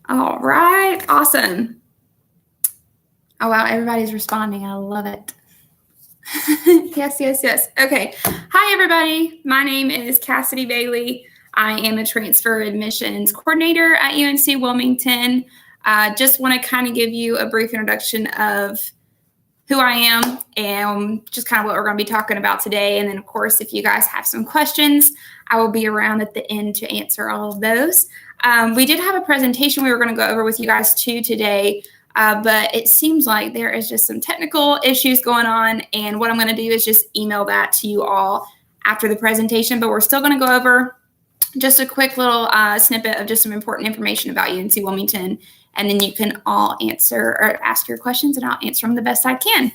All right, awesome. Oh, wow, everybody's responding. I love it. Yes, yes, yes. Okay. Hi, everybody. My name is Cassidy Bailey. I am a transfer admissions coordinator at UNC Wilmington. Just want to kind of give you a brief introduction of who I am and just kind of what we're going to be talking about today. And then, of course, if you guys have some questions, I will be around at the end to answer all of those. We did have a presentation we were going to go over with you guys too today, but it seems like there is just some technical issues going on. And what I'm going to do is just email that to you all after the presentation, but we're still going to go over just a quick little snippet of just some important information about UNC Wilmington, and then you can all answer or ask your questions, and I'll answer them the best I can.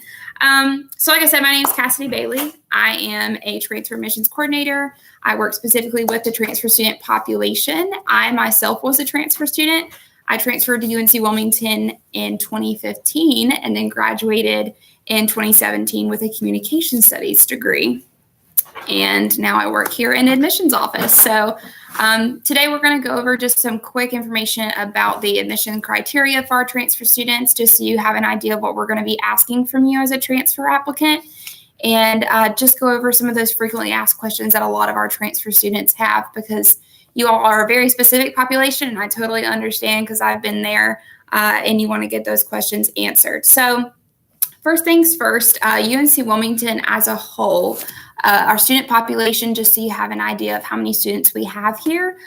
So like I said, my name is Cassidy Bailey. I am a transfer admissions coordinator. I work specifically with the transfer student population. I myself was a transfer student. I transferred to UNC Wilmington in 2015 and then graduated in 2017 with a communication studies degree. And now I work here in the admissions office. So today we're going to go over just some quick information about the admission criteria for our transfer students, just so you have an idea of what we're going to be asking from you as a transfer applicant, and just go over some of those frequently asked questions that a lot of our transfer students have, because you all are a very specific population, and I totally understand because I've been there, and you want to get those questions answered. So first things first, UNC Wilmington as a whole, our student population, just so you have an idea of how many students we have here,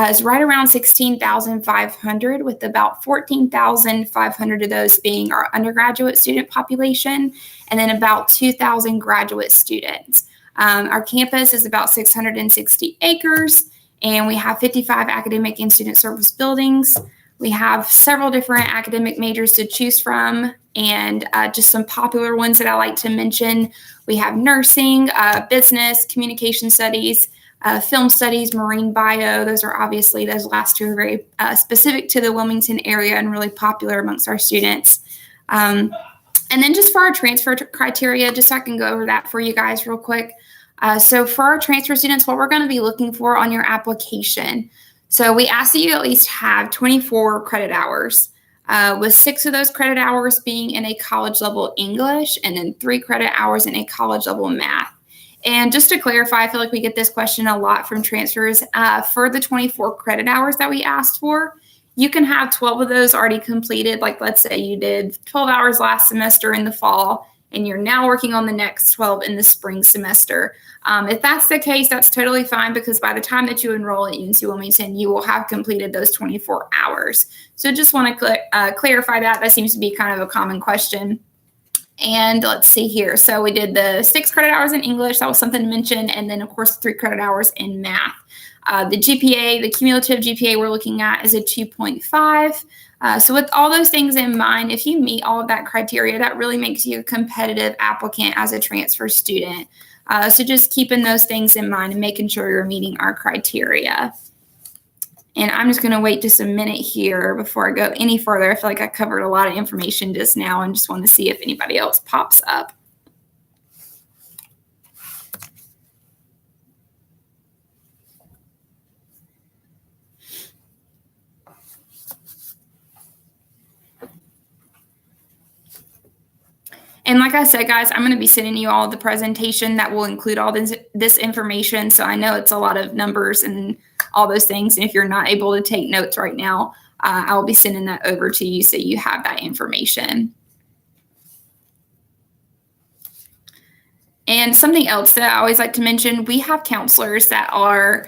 is right around 16,500, with about 14,500 of those being our undergraduate student population, and then about 2,000 graduate students. Our campus is about 660 acres, and we have 55 academic and student service buildings. We have several different academic majors to choose from, and just some popular ones that I like to mention. We have nursing, business, communication studies, film studies, marine bio. Those last two are very specific to the Wilmington area and really popular amongst our students. And then just for our transfer criteria, just so I can go over that for you guys real quick. So for our transfer students, what we're going to be looking for on your application. So we ask that you at least have 24 credit hours, with 6 of those credit hours being in a college level English, and then 3 credit hours in a college level math. And just to clarify, I feel like we get this question a lot from transfers. For the 24 credit hours that we asked for, you can have 12 of those already completed. Like, let's say you did 12 hours last semester in the fall, and you're now working on the next 12 in the spring semester. If that's the case, that's totally fine, because by the time that you enroll at UNC Wilmington, you will have completed those 24 hours. So just want to clarify that. That seems to be kind of a common question. And let's see here. So we did the 6 credit hours in English. That was something to mention. And then, of course, 3 credit hours in math. The GPA, the cumulative GPA we're looking at, is a 2.5. So with all those things in mind, if you meet all of that criteria, that really makes you a competitive applicant as a transfer student. So just keeping those things in mind and making sure you're meeting our criteria. And I'm just going to wait just a minute here before I go any further. I feel like I covered a lot of information just now and just want to see if anybody else pops up. And like I said, guys, I'm going to be sending you all the presentation that will include all this information. So I know it's a lot of numbers and all those things. And if you're not able to take notes right now, I'll be sending that over to you so you have that information. And something else that I always like to mention, we have counselors that are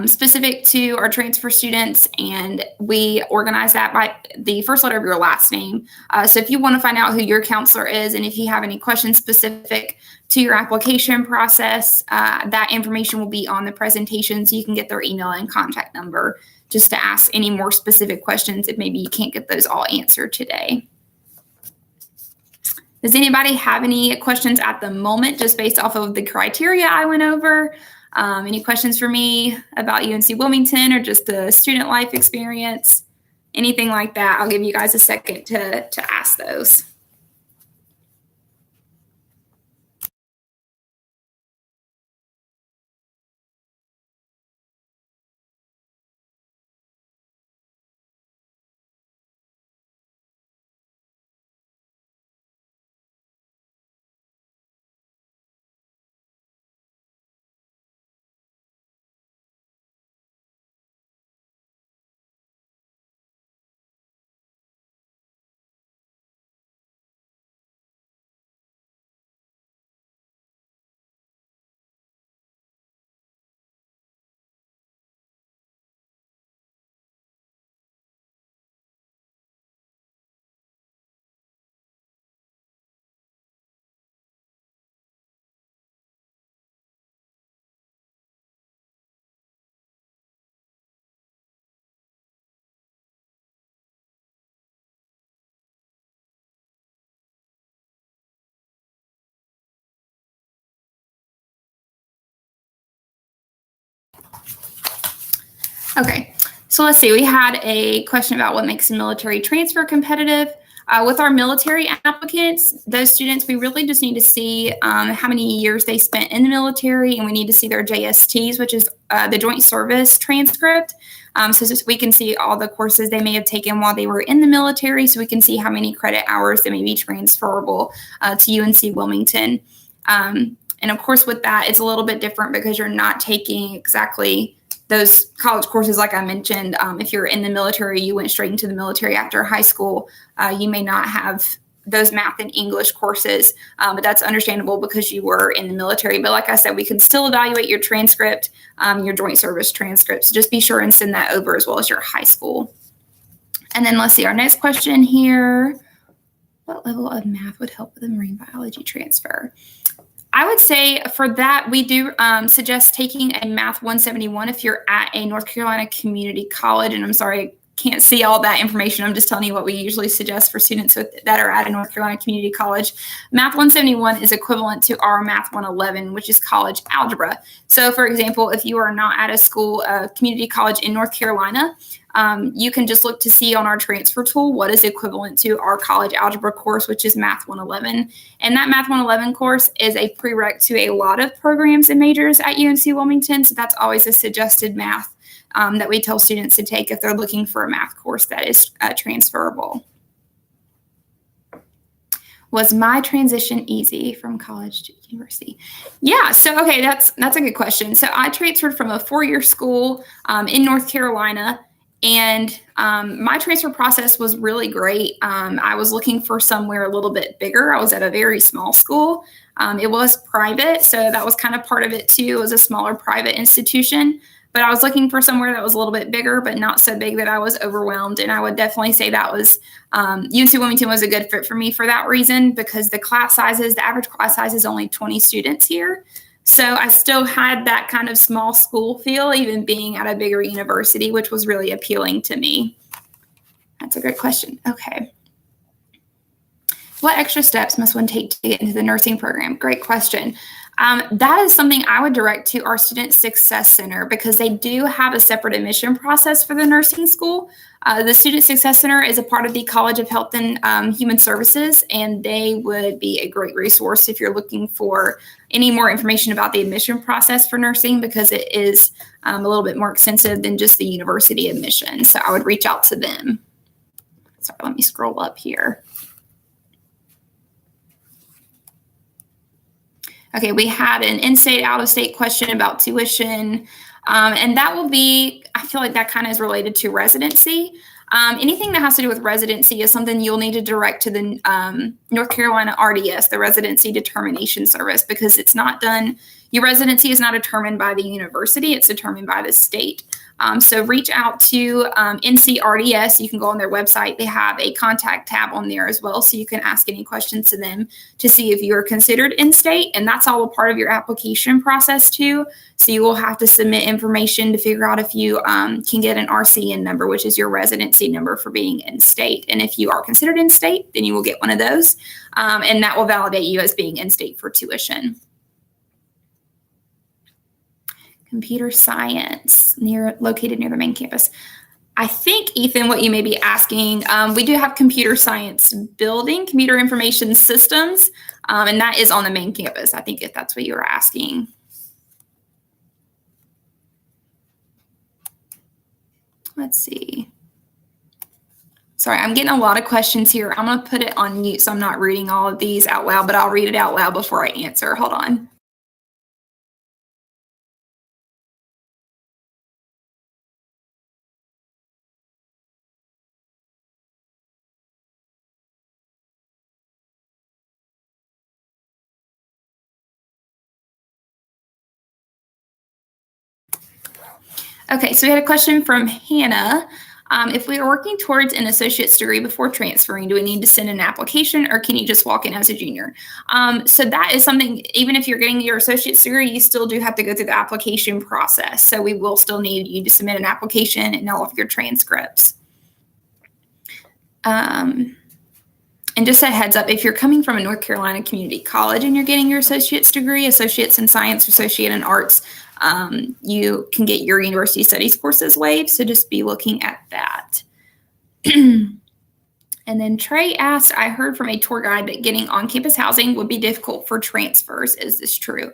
specific to our transfer students, and we organize that by the first letter of your last name. So if you want to find out who your counselor is, and if you have any questions specific to your application process, that information will be on the presentation, so you can get their email and contact number just to ask any more specific questions if maybe you can't get those all answered today. Does anybody have any questions at the moment, just based off of the criteria I went over? Any questions for me about UNC Wilmington or just the student life experience? Anything like that? I'll give you guys a second to ask those. Okay, so let's see. We had a question about what makes a military transfer competitive. With our military applicants, those students, we really just need to see how many years they spent in the military, and we need to see their JSTs, which is the Joint Service Transcript. So just we can see all the courses they may have taken while they were in the military, so we can see how many credit hours that may be transferable to UNC Wilmington. And of course, with that, it's a little bit different because you're not taking exactly those college courses, like I mentioned. If you're in the military, you went straight into the military after high school, you may not have those math and English courses, but that's understandable because you were in the military. But like I said, we can still evaluate your transcript, your joint service transcript. So just be sure and send that over as well as your high school. And then let's see, our next question here. What level of math would help with a marine biology transfer? I would say for that, we do suggest taking a Math 171 if you're at a North Carolina community college. And I'm sorry, I can't see all that information. I'm just telling you what we usually suggest for students that are at a North Carolina community college. Math 171 is equivalent to our Math 111, which is college algebra. So for example, if you are not at a school, community college in North Carolina, you can just look to see on our transfer tool what is equivalent to our college algebra course, which is Math 111. And that Math 111 course is a prereq to a lot of programs and majors at UNC Wilmington. So that's always a suggested math that we tell students to take if they're looking for a math course that is transferable. Was my transition easy from college to university? Yeah, so okay, that's a good question. So I transferred from a four-year school in North Carolina. And my transfer process was really great. I was looking for somewhere a little bit bigger. I was at a very small school. It was private, so that was kind of part of it too. It was a smaller private institution, but I was looking for somewhere that was a little bit bigger, but not so big that I was overwhelmed. And I would definitely say that was UNC Wilmington was a good fit for me for that reason, because the class sizes, the average class size is only 20 students here. So I still had that kind of small school feel, even being at a bigger university, which was really appealing to me. That's a great question. Okay. What extra steps must one take to get into the nursing program? Great question. That is something I would direct to our Student Success Center, because they do have a separate admission process for the nursing school. The Student Success Center is a part of the College of Health and Human Services, and they would be a great resource if you're looking for any more information about the admission process for nursing, because it is a little bit more extensive than just the university admission. So I would reach out to them. Sorry, let me scroll up here. Okay, we had an in-state, out-of-state question about tuition, and that will be, I feel like that kind of is related to residency. Anything that has to do with residency is something you'll need to direct to the North Carolina RDS, the Residency Determination Service, because it's not done, your residency is not determined by the university, it's determined by the state. So reach out to NCRDS. You can go on their website. They have a contact tab on there as well, so you can ask any questions to them to see if you're considered in-state, and that's all a part of your application process too. So you will have to submit information to figure out if you can get an RCN number, which is your residency number for being in-state. And if you are considered in-state, then you will get one of those, and that will validate you as being in-state for tuition. Computer science, located near the main campus. I think, Ethan, what you may be asking, we do have computer science building, computer information systems, and that is on the main campus, I think, if that's what you were asking. Let's see. Sorry, I'm getting a lot of questions here. I'm going to put it on mute, so I'm not reading all of these out loud, but I'll read it out loud before I answer. Hold on. Okay, so we had a question from Hannah. If we are working towards an associate's degree before transferring, do we need to send an application, or can you just walk in as a junior? So that is something, even if you're getting your associate's degree, you still do have to go through the application process. So we will still need you to submit an application and all of your transcripts. And And just a heads up, if you're coming from a North Carolina community college and you're getting your associate's degree, associates in science, associate in arts, you can get your university studies courses waived. So just be looking at that. And then Trey asked, I heard from a tour guide that getting on-campus housing would be difficult for transfers. Is this true?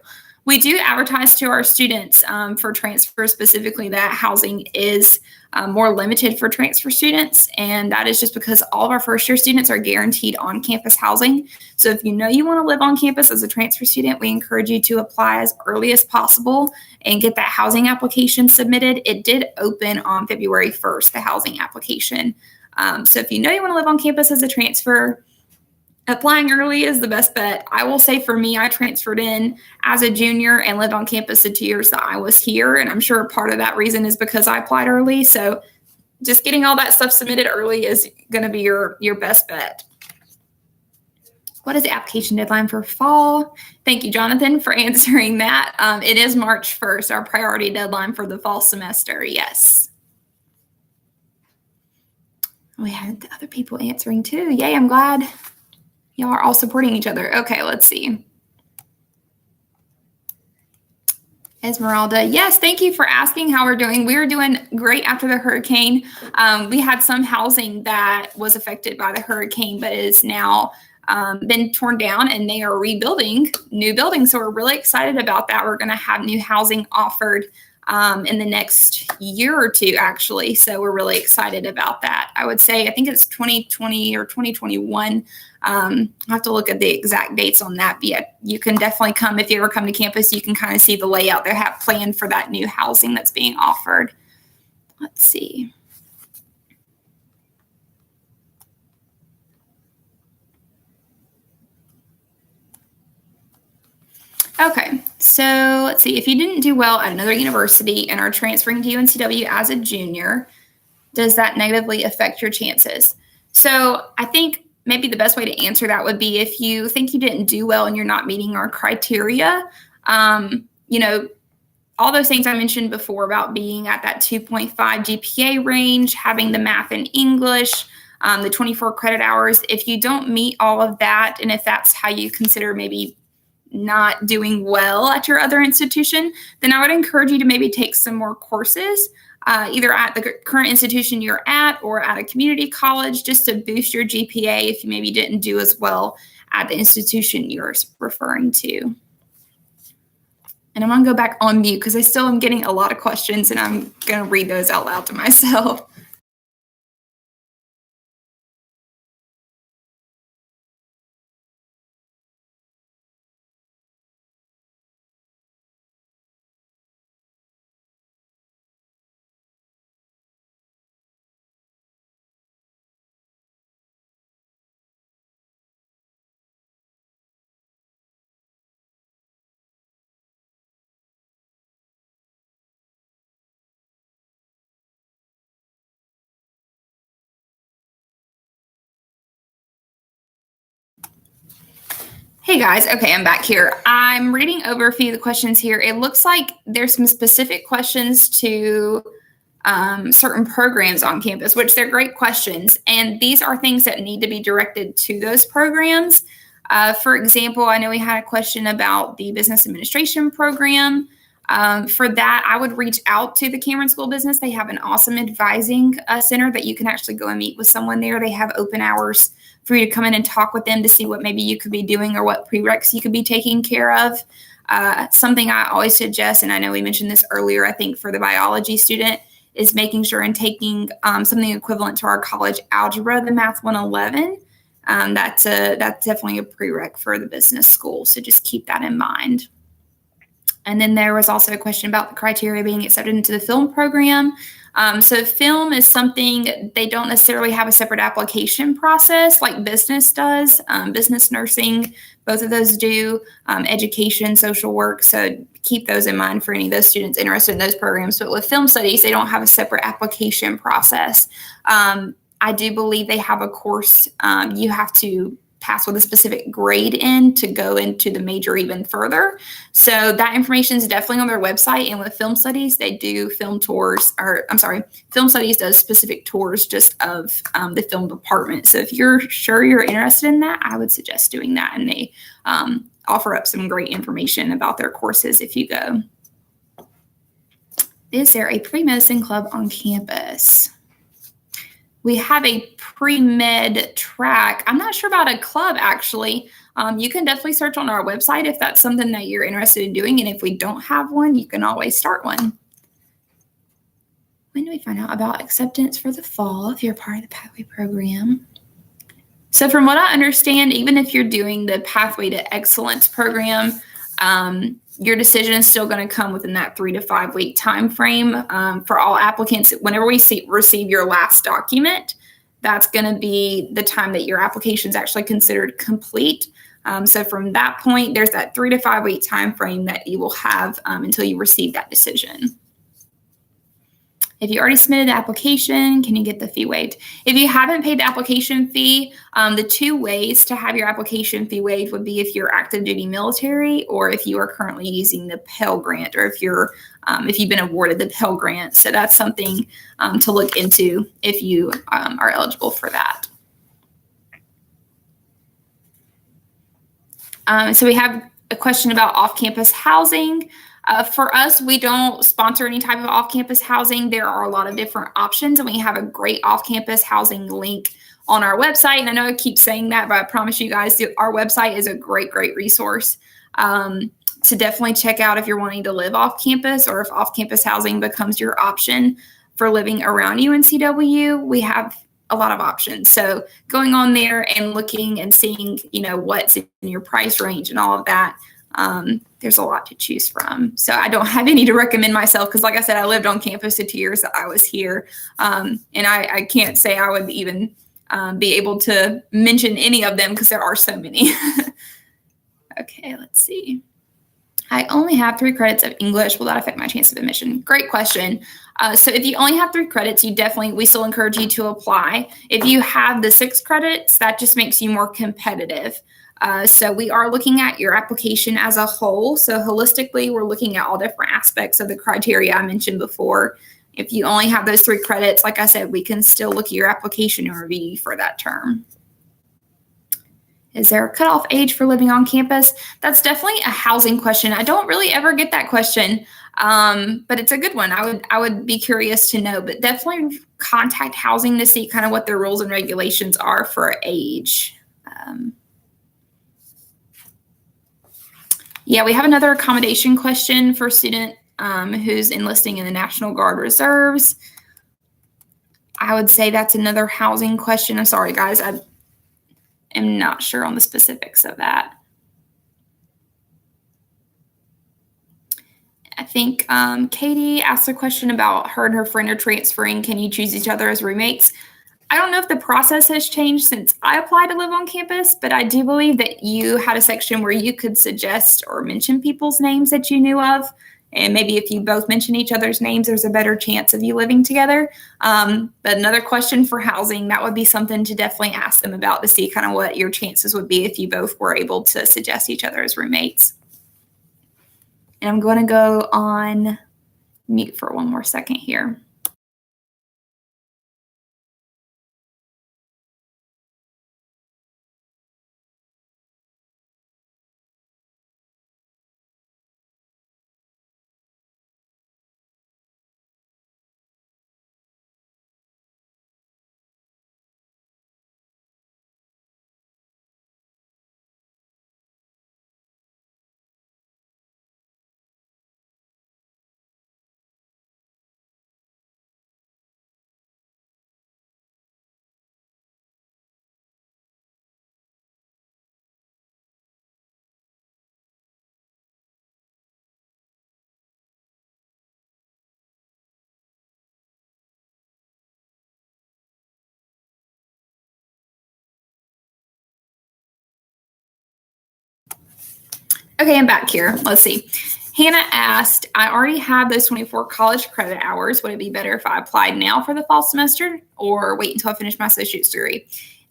We do advertise to our students for transfer specifically that housing is more limited for transfer students. And that is just because all of our first-year students are guaranteed on-campus housing. So if you know you want to live on campus as a transfer student, we encourage you to apply as early as possible and get that housing application submitted. It did open on February 1st, the housing application. So if you know you want to live on campus as a transfer, applying early is the best bet. I will say for me, I transferred in as a junior and lived on campus the 2 years that I was here. And I'm sure part of that reason is because I applied early. So just getting all that stuff submitted early is going to be your best bet. What is the application deadline for fall? Thank you, Jonathan, for answering that. It is March 1st, our priority deadline for the fall semester. Yes. We had the other people answering too. Yay, I'm glad y'all are all supporting each other. Okay, let's see. Esmeralda, yes, thank you for asking how we're doing. We were doing great after the hurricane. We had some housing that was affected by the hurricane, but is now been torn down and they are rebuilding new buildings. So we're really excited about that. We're going to have new housing offered in the next year or two, actually. So we're really excited about that. I would say, I think it's 2020 or 2021. I'll have to look at the exact dates on that. But yeah, you can definitely come. If you ever come to campus, you can kind of see the layout they have planned for that new housing that's being offered. Let's see. Okay, so let's see. If you didn't do well at another university and are transferring to UNCW as a junior, does that negatively affect your chances? So I think maybe the best way to answer that would be if you think you didn't do well and you're not meeting our criteria, you know, all those things I mentioned before about being at that 2.5 GPA range, having the math and English, the 24 credit hours. If you don't meet all of that, and if that's how you consider maybe not doing well at your other institution, then I would encourage you to maybe take some more courses, either at the current institution you're at or at a community college, just to boost your GPA if you maybe didn't do as well at the institution you're referring to. And I'm going to go back on mute because I still am getting a lot of questions and I'm going to read those out loud to myself. Hey guys, okay, I'm back here. I'm reading over a few of the questions here. It looks like there's some specific questions to certain programs on campus, which they're great questions. And these are things that need to be directed to those programs. For example, I know we had a question about the business administration program. For that, I would reach out to the Cameron School of Business. They have an awesome advising center that you can actually go and meet with someone there. They have open hours for you to come in and talk with them to see what maybe you could be doing or what prereqs you could be taking care of. Something I always suggest, and I know we mentioned this earlier, I think for the biology student, is making sure and taking something equivalent to our college algebra, the Math 111. That's definitely a prereq for the business school. So just keep that in mind. And then there was also a question about the criteria being accepted into the film program. So film is something they don't necessarily have a separate application process like business does. Business nursing, both of those do. Education, social work. So keep those in mind for any of those students interested in those programs. But with film studies, they don't have a separate application process. I do believe they have a course you have to pass with a specific grade in to go into the major even further. So that information is definitely on their website. And with film studies, they do film tours, film studies does specific tours just of the film department. So if you're sure you're interested in that, I would suggest doing that. And they offer up some great information about their courses if you go. Is there a pre-medicine club on campus? We have a pre-med track. I'm not sure about a club, actually. You can definitely search on our website if that's something that you're interested in doing. And if we don't have one, you can always start one. When do we find out about acceptance for the fall if you're part of the Pathway program? So from what I understand, even if you're doing the Pathway to Excellence program, your decision is still going to come within that 3 to 5 week time frame for all applicants. Whenever we receive your last document, that's going to be the time that your application is actually considered complete. So from that point, there's that 3 to 5 week time frame that you will have until you receive that decision. If you already submitted the application, can you get the fee waived? If you haven't paid the application fee, the 2 ways to have your application fee waived would be if you're active duty military or if you are currently using the Pell Grant or if you've been awarded the Pell Grant. So that's something to look into if you are eligible for that. So we have a question about off-campus housing. For us, we don't sponsor any type of off-campus housing. There are a lot of different options, and we have a great off-campus housing link on our website. And I know I keep saying that, but I promise you guys, our website is a great, great resource to definitely check out if you're wanting to live off-campus or if off-campus housing becomes your option for living around UNCW. We have a lot of options. So going on there and looking and seeing, what's in your price range and all of that, there's a lot to choose from. So I don't have any to recommend myself because, like I said, I lived on campus the 2 years that I was here. And I can't say I would even be able to mention any of them because there are so many. Okay, let's see. I only have 3 credits of English. Will that affect my chance of admission? Great question. So if you only have 3 credits, we still encourage you to apply. If you have the 6 credits, that just makes you more competitive. So we are looking at your application as a whole. So holistically, we're looking at all different aspects of the criteria I mentioned before. If you only have those 3 credits, like I said, we can still look at your application and review you for that term. Is there a cutoff age for living on campus? That's definitely a housing question. I don't really ever get that question, but it's a good one. I would be curious to know, but definitely contact housing to see kind of what their rules and regulations are for age. Yeah, we have another accommodation question for a student who's enlisting in the National Guard Reserves. I would say that's another housing question. I'm sorry, guys. I am not sure on the specifics of that. I think Katie asked a question about her and her friend are transferring. Can you choose each other as roommates? I don't know if the process has changed since I applied to live on campus, but I do believe that you had a section where you could suggest or mention people's names that you knew of. And maybe if you both mention each other's names, there's a better chance of you living together. But another question for housing, that would be something to definitely ask them about to see kind of what your chances would be if you both were able to suggest each other as roommates. And I'm going to go on mute for one more second here. Okay, I'm back here. Let's see. Hannah asked, I already have those 24 college credit hours. Would it be better if I applied now for the fall semester or wait until I finish my associate's degree?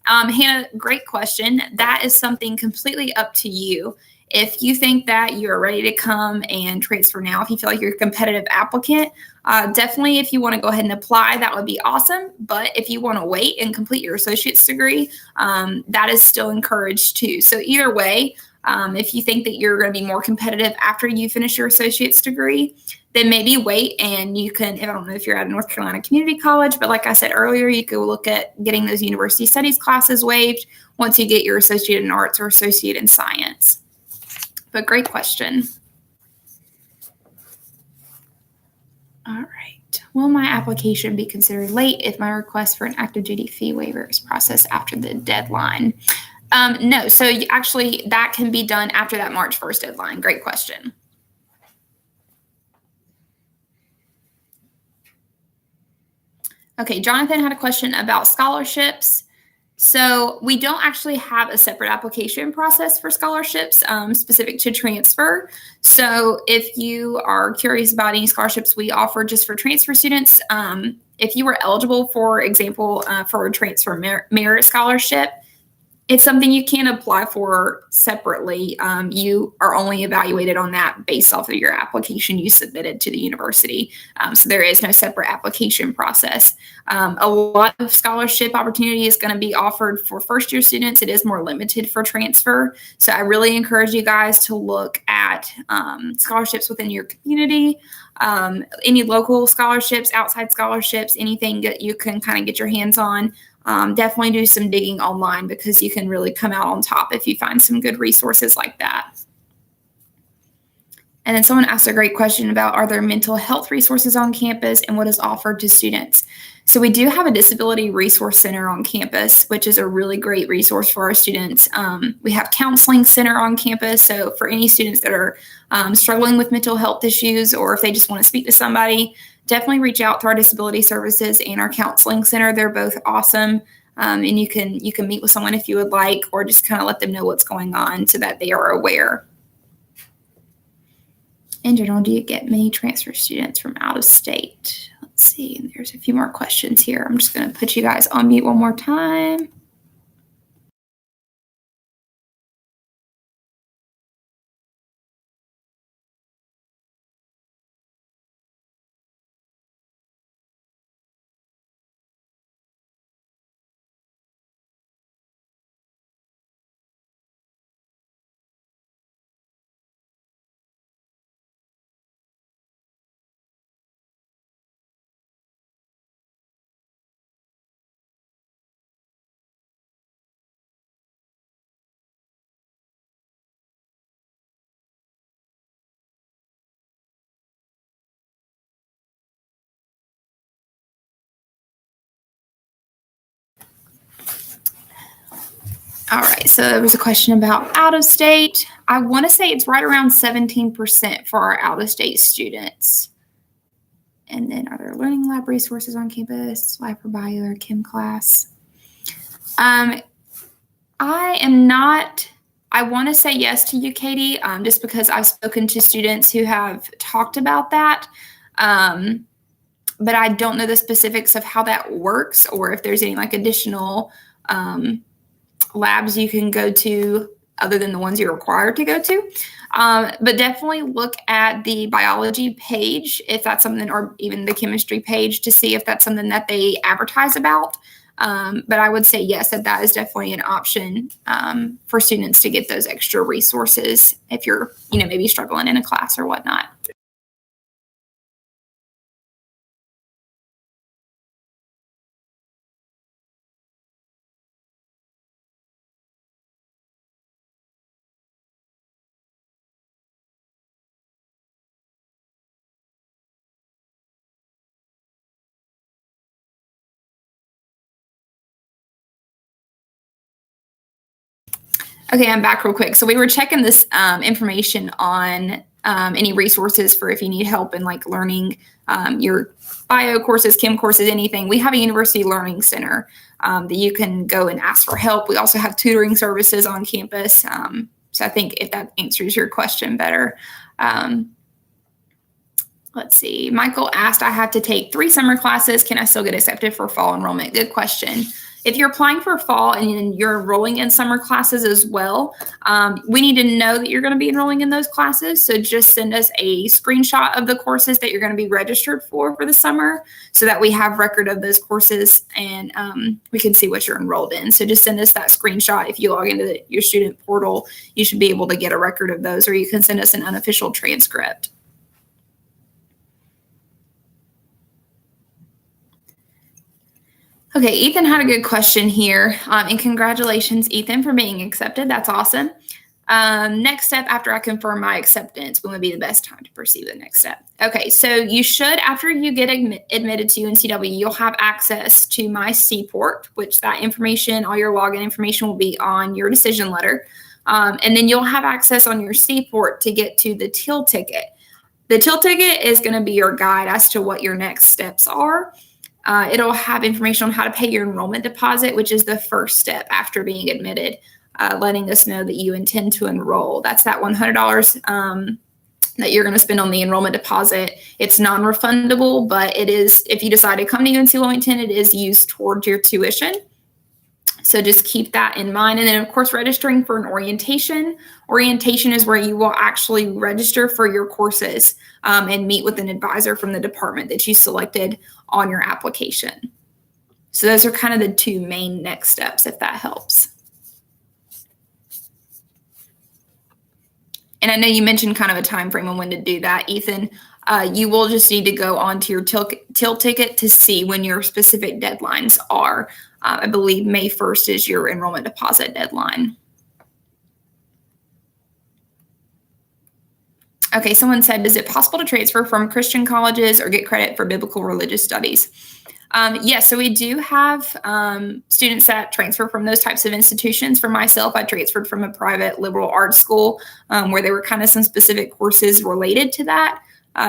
Hannah, great question. That is something completely up to you. If you think that you're ready to come and transfer now, if you feel like you're a competitive applicant, definitely if you want to go ahead and apply, that would be awesome. But if you want to wait and complete your associate's degree, that is still encouraged too. So either way, if you think that you're going to be more competitive after you finish your associate's degree, then maybe wait and you can, I don't know if you're at a North Carolina community college, but like I said earlier, you could look at getting those university studies classes waived once you get your associate in arts or associate in science. But great question. All right. Will my application be considered late if my request for an active duty fee waiver is processed after the deadline? No. So actually, that can be done after that March 1st deadline. Great question. Okay, Jonathan had a question about scholarships. So we don't actually have a separate application process for scholarships specific to transfer. So if you are curious about any scholarships we offer just for transfer students, if you were eligible, for example, for a transfer merit scholarship, it's something you can apply for separately. You are only evaluated on that based off of your application you submitted to the university. So there is no separate application process. A lot of scholarship opportunity is going to be offered for first-year students. It is more limited for transfer. So I really encourage you guys to look at scholarships within your community, any local scholarships, outside scholarships, anything that you can kind of get your hands on. Definitely do some digging online because you can really come out on top if you find some good resources like that. And then someone asked a great question about, are there mental health resources on campus and what is offered to students? So we do have a disability resource center on campus, which is a really great resource for our students. We have counseling center on campus. So for any students that are struggling with mental health issues, or if they just want to speak to somebody, definitely reach out to our disability services and our counseling center. They're both awesome. And you can meet with someone if you would like, or just kind of let them know what's going on so that they are aware. In general, do you get many transfer students from out of state? Let's see. And there's a few more questions here. I'm just going to put you guys on mute one more time. All right, so there was a question about out of state. I want to say it's right around 17% for our out of state students. And then are there learning lab resources on campus, life or bio or chem class? I am not, I want to say yes to you, Katie, just because I've spoken to students who have talked about that. But I don't know the specifics of how that works or if there's any like additional labs you can go to other than the ones you're required to go to. But definitely look at the biology page if that's something, or even the chemistry page, to see if that's something that they advertise about. But I would say yes, that is definitely an option for students to get those extra resources if you're, maybe struggling in a class or whatnot. Okay, I'm back real quick. So we were checking this information on any resources for if you need help in like learning your bio courses, chem courses, anything. We have a university learning center that you can go and ask for help. We also have tutoring services on campus. So I think if that answers your question better. Let's see. Michael asked, I have to take 3 summer classes. Can I still get accepted for fall enrollment? Good question. If you're applying for fall and you're enrolling in summer classes as well, we need to know that you're going to be enrolling in those classes. So just send us a screenshot of the courses that you're going to be registered for the summer so that we have record of those courses and we can see what you're enrolled in. So just send us that screenshot. If you log into your student portal, you should be able to get a record of those, or you can send us an unofficial transcript. Okay, Ethan had a good question here. And congratulations, Ethan, for being accepted. That's awesome. Next step after I confirm my acceptance, when would be the best time to proceed with the next step? Okay, so you should, after you get admitted to UNCW, you'll have access to My Seaport, which that information, all your login information will be on your decision letter. And then you'll have access on your Seaport to get to the teal ticket. The teal ticket is going to be your guide as to what your next steps are. It'll have information on how to pay your enrollment deposit, which is the first step after being admitted, letting us know that you intend to enroll. That's that $100 that you're going to spend on the enrollment deposit. It's non-refundable, but it is, if you decide to come to UNC Wilmington, it is used towards your tuition. So just keep that in mind. And then, of course, registering for an orientation. Orientation is where you will actually register for your courses and meet with an advisor from the department that you selected on your application. So those are kind of the two main next steps, if that helps. And I know you mentioned kind of a time frame on when to do that, Ethan. You will just need to go onto your teal ticket to see when your specific deadlines are. I believe May 1st is your enrollment deposit deadline. Okay, someone said, is it possible to transfer from Christian colleges or get credit for biblical religious studies? Yes, so we do have students that transfer from those types of institutions. For myself, I transferred from a private liberal arts school where there were kind of some specific courses related to that.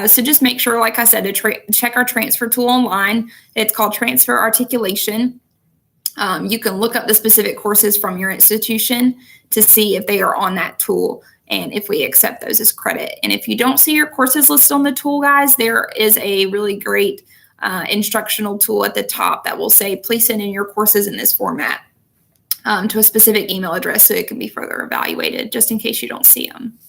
So just make sure, like I said, to check our transfer tool online. It's called Transfer Articulation. You can look up the specific courses from your institution to see if they are on that tool and if we accept those as credit. And if you don't see your courses listed on the tool, guys, there is a really great instructional tool at the top that will say, please send in your courses in this format to a specific email address so it can be further evaluated, just in case you don't see them.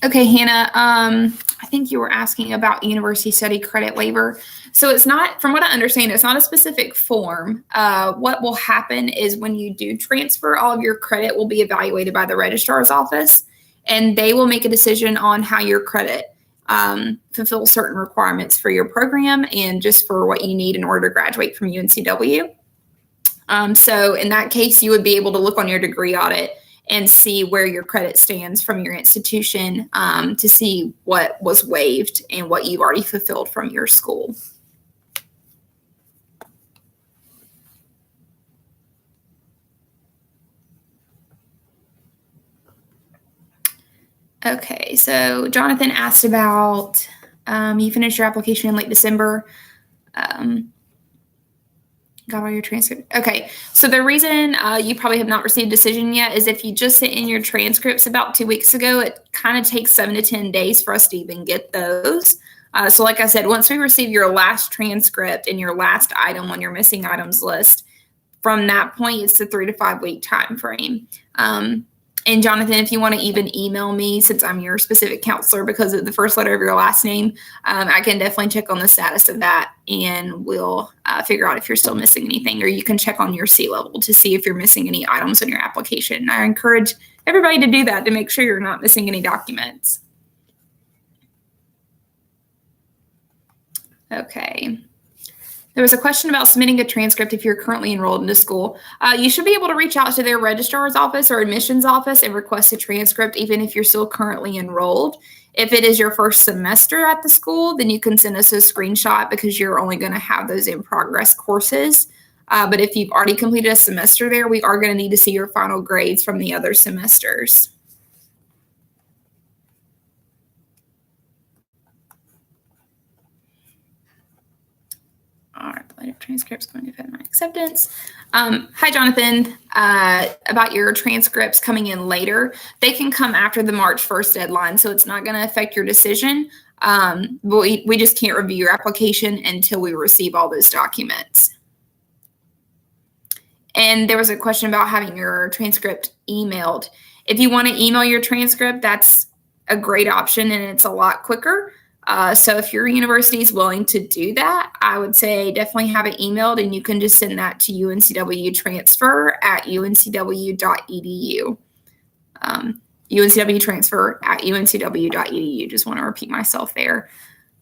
Okay, Hannah, I think you were asking about university study credit waiver. So it's not, from what I understand, it's not a specific form. What will happen is when you do transfer, all of your credit will be evaluated by the registrar's office, and they will make a decision on how your credit fulfills certain requirements for your program and just for what you need in order to graduate from UNCW. So in that case, you would be able to look on your degree audit and see where your credit stands from your institution to see what was waived and what you've already fulfilled from your school. Okay, so Jonathan asked about, you finished your application in late December. Got all your transcripts. Okay, so the reason you probably have not received a decision yet is if you just sent in your transcripts about 2 weeks ago, it kind of takes 7 to 10 days for us to even get those. So like I said, once we receive your last transcript and your last item on your missing items list, from that point, it's a 3 to 5 week time frame. And Jonathan, if you want to even email me, since I'm your specific counselor because of the first letter of your last name, I can definitely check on the status of that, and we'll figure out if you're still missing anything, or you can check on your C level to see if you're missing any items on your application. I encourage everybody to do that to make sure you're not missing any documents. Okay. There was a question about submitting a transcript if you're currently enrolled into school. You should be able to reach out to their registrar's office or admissions office and request a transcript, even if you're still currently enrolled. If it is your first semester at the school, then you can send us a screenshot because you're only going to have those in progress courses. But if you've already completed a semester there, we are going to need to see your final grades from the other semesters. All right, later transcripts going to affect my acceptance. Hi, Jonathan. About your transcripts coming in later, they can come after the March 1st deadline, so it's not going to affect your decision. But we just can't review your application until we receive all those documents. And there was a question about having your transcript emailed. If you want to email your transcript, that's a great option, and it's a lot quicker. So if your university is willing to do that, I would say definitely have it emailed, and you can just send that to uncwtransfer@uncw.edu. uncwtransfer@uncw.edu. Just want to repeat myself there.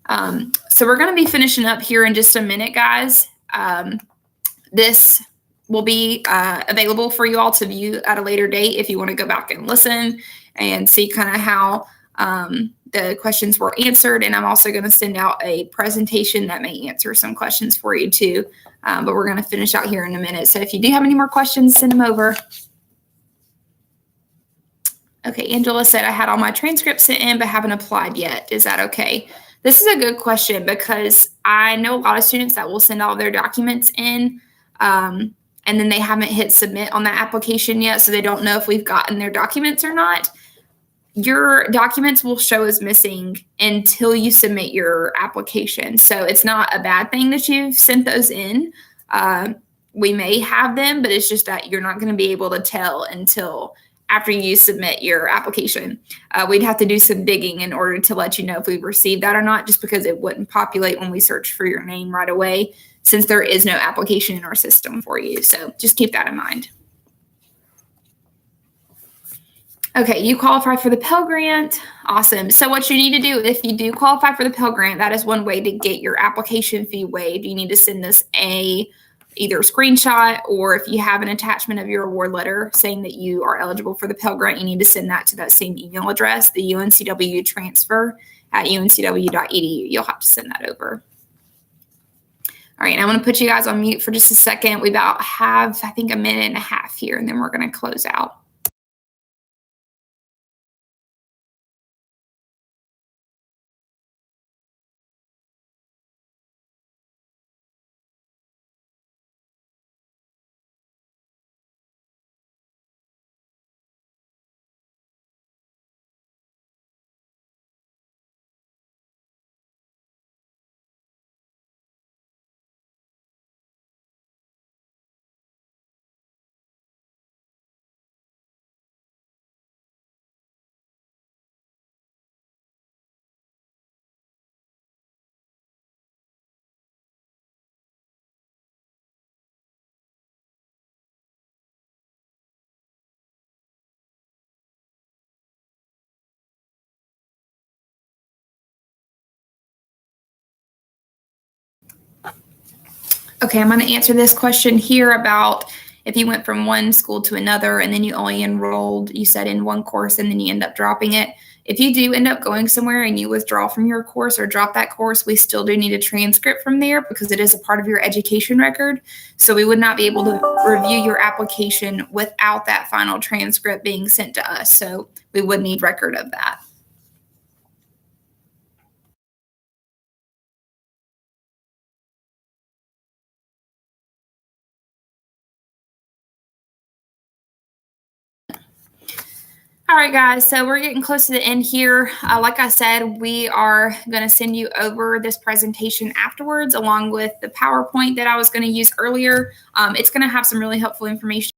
So we're going to be finishing up here in just a minute, guys. This will be available for you all to view at a later date if you want to go back and listen and see kind of how the questions were answered. And I'm also going to send out a presentation that may answer some questions for you too. But we're going to finish out here in a minute. So if you do have any more questions, send them over. Okay, Angela said, I had all my transcripts sent in, but haven't applied yet. Is that okay? This is a good question because I know a lot of students that will send all their documents in and then they haven't hit submit on that application yet. So they don't know if we've gotten their documents or not. Your documents will show as missing until you submit your application. So it's not a bad thing that you've sent those in. We may have them, but it's just that you're not going to be able to tell until after you submit your application. We'd have to do some digging in order to let you know if we've received that or not, just because it wouldn't populate when we search for your name right away, since there is no application in our system for you. So just keep that in mind. Okay, you qualify for the Pell Grant. Awesome. So what you need to do, if you do qualify for the Pell Grant, that is one way to get your application fee waived. You need to send us either a screenshot, or if you have an attachment of your award letter saying that you are eligible for the Pell Grant, you need to send that to that same email address, the uncwtransfer@uncw.edu. You'll have to send that over. All right, I'm going to put you guys on mute for just a second. We about have, I think, a minute and a half here, and then we're going to close out. Okay, I'm going to answer this question here about if you went from one school to another and then you only enrolled, you said, in one course and then you end up dropping it. If you do end up going somewhere and you withdraw from your course or drop that course, we still do need a transcript from there because it is a part of your education record. So we would not be able to review your application without that final transcript being sent to us. So we would need record of that. All right, guys, so we're getting close to the end here. Like I said, we are going to send you over this presentation afterwards, along with the PowerPoint that I was going to use earlier. It's going to have some really helpful information